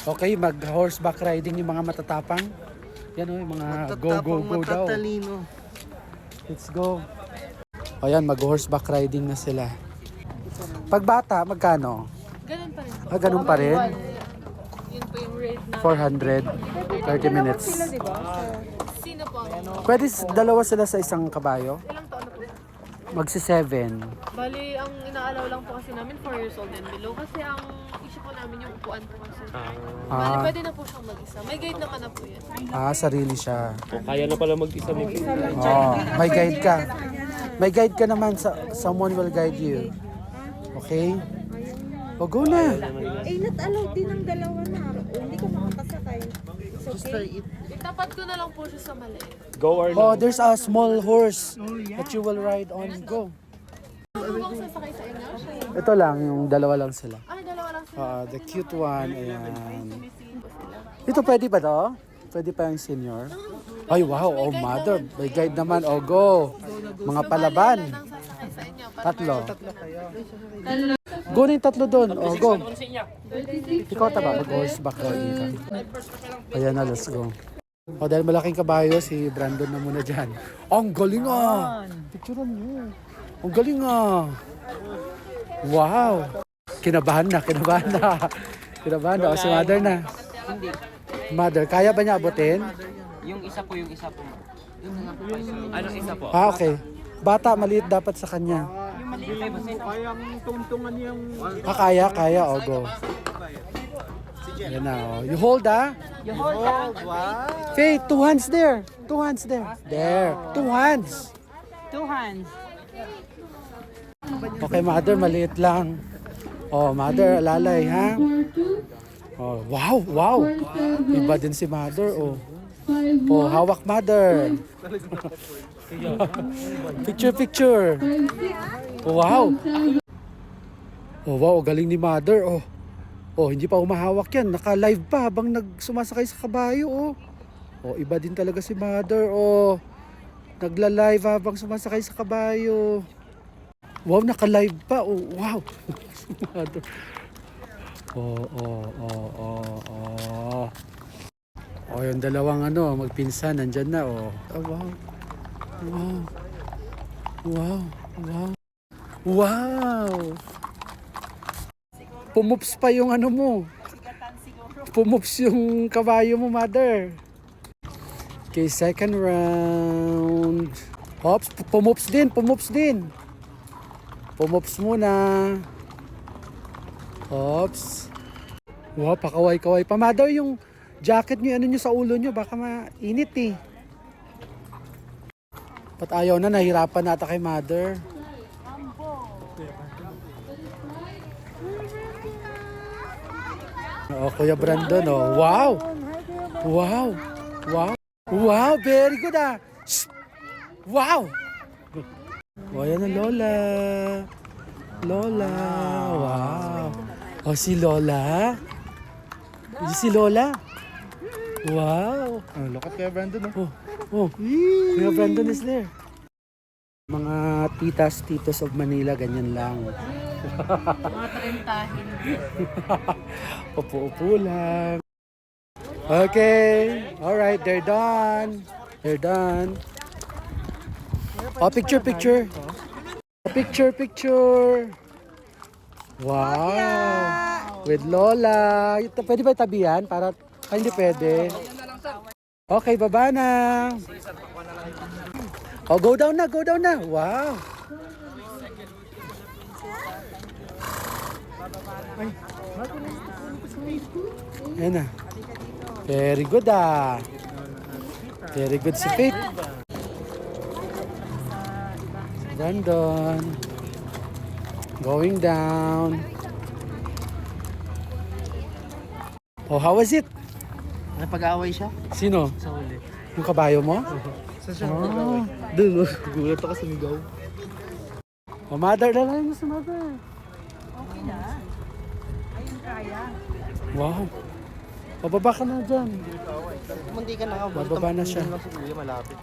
Okay, mag-horseback riding yung mga matatapang. Yan o, yung mga go daw. Let's go. O yan, mag-horseback riding na sila. Pag bata, magkano? Ganun pa rin. Ganun pa rin? Yun po yung rate na. 400, 30 minutes. Sino po ang... Pwede dalawa sila sa isang kabayo? Ilang taon na po? Magsi-7. Bali, ang inaalaw lang po kasi namin 4 years old and below. Kasi ang issue po namin yung upuan po kasi. Bali, pwede na po siyang mag-isa. May guide naman na po yan. Sarili siya. Kaya na pala mag-isa. May guide ka. May guide ka naman. Someone will guide you. Okay? O, go na. not allowed din ng dalawa na. Hindi ka makakasakay. It's okay. Itapat ko na lang po siya sa maliit. Go or Oh, there's a small horse that you will ride on. Go. Ano bang sasakay sa inyo? Siya. Ito lang, yung dalawa lang sila. Dalawa lang sila. The cute one. Ayan. Ito pwede ba to? Pwede pa yung senior? Ay, wow. Oh, mother. May guide naman. Oh, go. Mga palaban. Ang sasakay sa inyo. Tatlo. Go na yung tatlo doon. Oh, go. Ikaw taba, mag-horseback riding ka. Ayan na, let's go. O, dahil malaking kabayo, si Brandon na muna dyan. Ang galing ah! Picturean nyo. Ang galing ah! Wow! Kinabahan na. Kinabahan na. O, si mother na. Hindi. Mother, kaya ba niya abutin? Yung isa po. Yung Anong isa po? Okay. Bata, maliit dapat sa kanya. Kaya. O, go. Yan na, o. You hold, ah. Faith, 2 hands there. 2 hands there. There. 2 hands. 2 hands. Okay, mother, maliit lang. Oh, mother, alalay, ha? Oh, wow. Iba din si mother, oh. Oh, hawak mother. Picture. Oh, wow. Oh, wow, galing ni mother, oh. Oh, hindi pa humahawak yan. Naka-live pa habang nagsumasakay sa kabayo, oh. Oh, iba din talaga si mother, oh. Nagla-live habang sumasakay sa kabayo. Wow, naka-live pa, oh. Wow. Mother. Oh. Oh, yung dalawang magpinsan, nandyan na, oh. Oh, wow. Pumups pa yung mo. Pumups yung kabayo mo, mother. Okay, second round. Hops, pumups din. Pumups muna. Hops. Wow, pakaway-kaway pa. Mother, yung jacket nyo, nyo sa ulo nyo, baka mainit eh. Ba't ayaw na, nahirapan nata kay mother. Oh, Kuya Brandon, oh. Wow, very good ah. Shh. Wow. Oh, yan ang Lola. Wow. Oh, si Lola. Wow. Look at Kuya Brandon. Oh. Kuya Brandon is there. Mga titos of Manila, ganyan lang. Mga tarintahin. Upo-upo lang. Okay. Alright, they're done. Oh, picture. Picture. Wow. With Lola. Pwede ba itabihan? Para, hindi pwede. Okay, baba na. Oh, go down na. Wow. Ayan na. Very good ah. Very good si Faith. Brandon. Going down. Oh, how was it? Napag-aaway siya? Sino? Sa huli. Yung kabayo mo? Sa siya napag-aaway? Doon, gulat ako sa migaw. Oh, mother, lalay mo sa mother. Okay na. Ayun kaya. Wow. Pababa ka na dyan. Hindi ka na nga. Bababa na siya. Malapit.